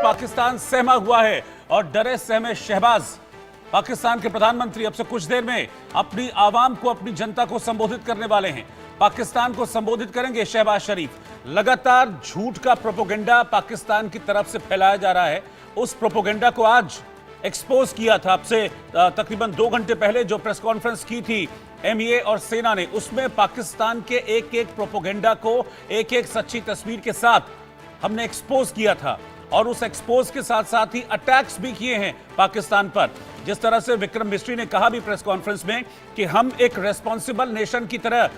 पाकिस्तान सहमा हुआ है और डरे सहमे शहबाज पाकिस्तान के प्रधानमंत्री अब से कुछ देर में अपनी आवाम को, अपनी जनता को संबोधित करने वाले हैं। पाकिस्तान को संबोधित करेंगे शहबाज शरीफ। लगातार झूठ का प्रोपोगेंडा पाकिस्तान की तरफ से फैलाया जा रहा है। उस प्रोपोगेंडा को आज एक्सपोज किया था। अब से तकरीबन 2 घंटे पहले जो प्रेस कॉन्फ्रेंस की थी एमईए और सेना ने, उसमें पाकिस्तान के एक एक प्रोपोगेंडा को एक एक सच्ची तस्वीर के साथ हमने एक्सपोज किया था और उस एक्सपोज के साथ साथ ही अटैक्स भी किए हैं पाकिस्तान पर। जिस तरह से विक्रम मिस्री ने कहा भी प्रेस कॉन्फ्रेंस में कि हम एक रेस्पॉन्सिबल नेशन की तरह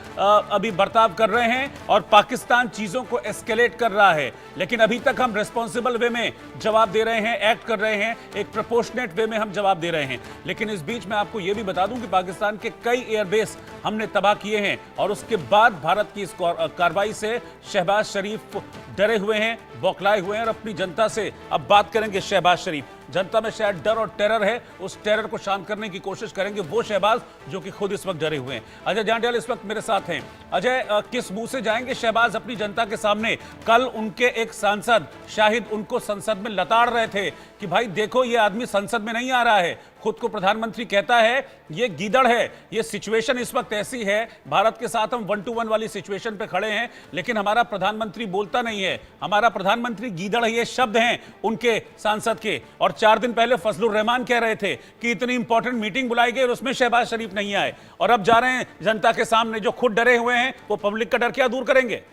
अभी बर्ताव कर रहे हैं और पाकिस्तान चीजों को एस्केलेट कर रहा है, लेकिन अभी तक हम रेस्पॉन्सिबल वे में जवाब दे रहे हैं, एक्ट कर रहे हैं, एक प्रोपोर्शनेट वे में हम जवाब दे रहे हैं। लेकिन इस बीच मैं आपको यह भी बता दूं कि पाकिस्तान के कई एयरबेस हमने तबाह किए हैं और उसके बाद भारत की इस कार्रवाई से शहबाज शरीफ डरे हुए हैं, बौखलाए हुए हैं और अपनी जनता से अब बात करेंगे। शहबाज शरीफ जनता में शायद डर और टेरर है, उस टेरर को शांत करने की कोशिश करेंगे वो शहबाज जो कि खुद इस वक्त डरे हुए हैं। अजय जांडियाल इस वक्त मेरे साथ हैं। अजय, किस मुंह से जाएंगे शहबाज अपनी जनता के सामने? कल उनके एक सांसद शाहिद उनको संसद में लताड़ रहे थे कि भाई देखो ये आदमी संसद में नहीं आ रहा है, खुद को प्रधानमंत्री कहता है, ये गीदड़ है। ये सिचुएशन इस वक्त ऐसी है, भारत के साथ हम 1 to 1 वाली सिचुएशन पे खड़े हैं, लेकिन हमारा प्रधानमंत्री बोलता नहीं है, हमारा प्रधानमंत्री गीदड़ है। ये शब्द हैं उनके सांसद के। और 4 दिन पहले फजलुर रहमान कह रहे थे कि इतनी इंपॉर्टेंट मीटिंग बुलाई गई और उसमें शहबाज शरीफ नहीं आए, और अब जा रहे हैं जनता के सामने। जो खुद डरे हुए हैं वो पब्लिक का डर क्या दूर करेंगे?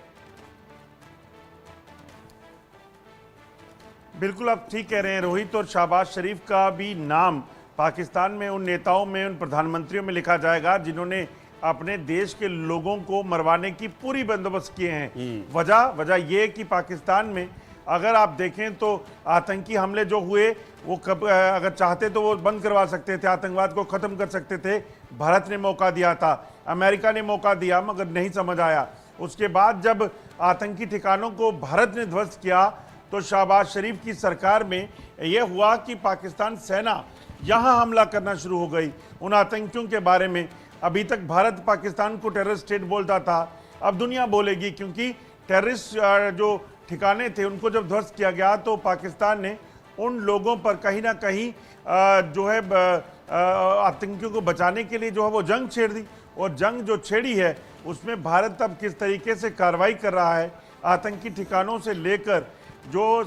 बिल्कुल आप ठीक कह रहे हैं रोहित, और शहबाज शरीफ का भी नाम पाकिस्तान में उन नेताओं में, उन प्रधानमंत्रियों में लिखा जाएगा जिन्होंने अपने देश के लोगों को मरवाने की पूरी बंदोबस्त किए हैं। वजह ये कि पाकिस्तान में अगर आप देखें तो आतंकी हमले जो हुए वो अगर चाहते तो वो बंद करवा सकते थे, आतंकवाद को ख़त्म कर सकते थे। भारत ने मौका दिया था, अमेरिका ने मौका दिया, मगर नहीं समझ आया। उसके बाद जब आतंकी ठिकानों को भारत ने ध्वस्त किया तो शहबाज शरीफ की सरकार में यह हुआ कि पाकिस्तान सेना यहाँ हमला करना शुरू हो गई उन आतंकियों के बारे में। अभी तक भारत पाकिस्तान को टेररिस्ट स्टेट बोलता था, अब दुनिया बोलेगी, क्योंकि टेररिस्ट जो ठिकाने थे उनको जब ध्वस्त किया गया तो पाकिस्तान ने उन लोगों पर कहीं ना कहीं जो है आतंकियों को बचाने के लिए जो है वो जंग छेड़ दी। और जंग जो छेड़ी है उसमें भारत अब किस तरीके से कार्रवाई कर रहा है, आतंकी ठिकानों से लेकर जो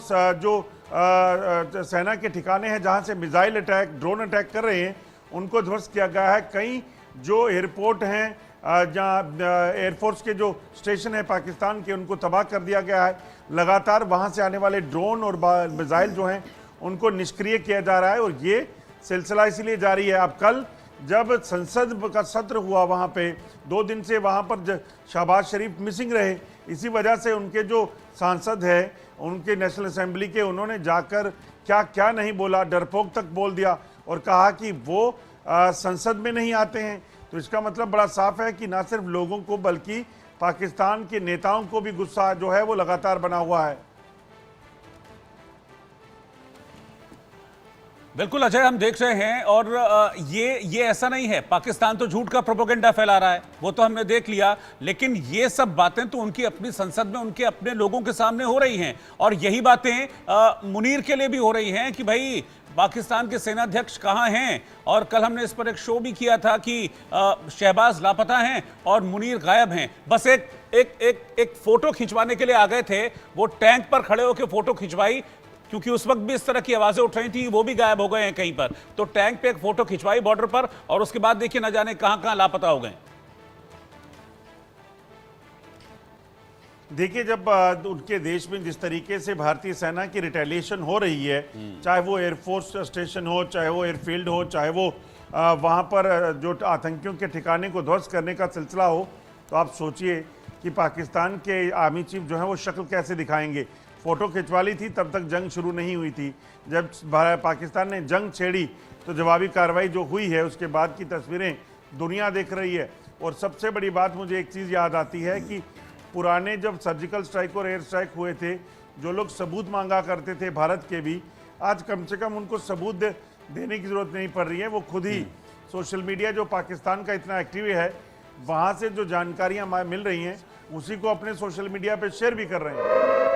सेना के ठिकाने हैं जहां से मिसाइल अटैक, ड्रोन अटैक कर रहे हैं, उनको ध्वस्त किया गया है। कई जो एयरपोर्ट हैं जहाँ एयरफोर्स के जो स्टेशन है पाकिस्तान के, उनको तबाह कर दिया गया है। लगातार वहां से आने वाले ड्रोन और मिसाइल जो हैं उनको निष्क्रिय किया जा रहा है और ये सिलसिला इसीलिए जारी है। अब कल जब संसद का सत्र हुआ वहां पे 2 दिन से वहां पर शहबाज शरीफ मिसिंग रहे, इसी वजह से उनके जो सांसद है उनके नेशनल असेंबली के, उन्होंने जाकर क्या क्या नहीं बोला, डरपोक तक बोल दिया और कहा कि वो संसद में नहीं आते हैं। तो इसका मतलब बड़ा साफ है कि ना सिर्फ लोगों को बल्कि पाकिस्तान के नेताओं को भी गुस्सा जो है वो लगातार बना हुआ है। बिल्कुल अजय, हम देख रहे हैं और ये ऐसा नहीं है पाकिस्तान तो झूठ का प्रोपोगेंडा फैला रहा है, वो तो हमने देख लिया, लेकिन ये सब बातें तो उनकी अपनी संसद में उनके अपने लोगों के सामने हो रही हैं। और यही बातें मुनीर के लिए भी हो रही हैं कि भाई पाकिस्तान के सेनाध्यक्ष कहाँ हैं। और कल हमने इस पर एक शो भी किया था कि शहबाज लापता हैं और मुनीर गायब हैं। बस एक फोटो खिंचवाने के लिए आ गए थे, वो टैंक पर खड़े होकर फोटो खिंचवाई, क्योंकि उस वक्त भी इस तरह की आवाजें उठ रही थी, वो भी गायब हो गए हैं कहीं पर। तो टैंक पे एक फोटो खिंचवाई बॉर्डर पर और उसके बाद देखिए न जाने कहां कहां लापता हो गए। देखिए, जब उनके देश में जिस तरीके से भारतीय सेना की रिटेलिएशन हो रही है, चाहे वो एयरफोर्स स्टेशन हो, चाहे वो एयरफील्ड हो, चाहे वो वहाँ पर जो आतंकियों के ठिकाने को ध्वस्त करने का सिलसिला हो, तो आप सोचिए कि पाकिस्तान के आर्मी चीफ जो है वो शक्ल कैसे दिखाएंगे। फ़ोटो खिंचवा ली थी, तब तक जंग शुरू नहीं हुई थी। जब पाकिस्तान ने जंग छेड़ी तो जवाबी कार्रवाई जो हुई है उसके बाद की तस्वीरें दुनिया देख रही है। और सबसे बड़ी बात मुझे एक चीज़ याद आती है कि पुराने जब सर्जिकल स्ट्राइक और एयर स्ट्राइक हुए थे, जो लोग सबूत मांगा करते थे भारत के भी, आज कम से कम उनको सबूत देने की ज़रूरत नहीं पड़ रही है। वो खुद ही सोशल मीडिया जो पाकिस्तान का इतना एक्टिव है, वहाँ से जो जानकारियाँ मिल रही हैं उसी को अपने सोशल मीडिया पे शेयर भी कर रहे हैं।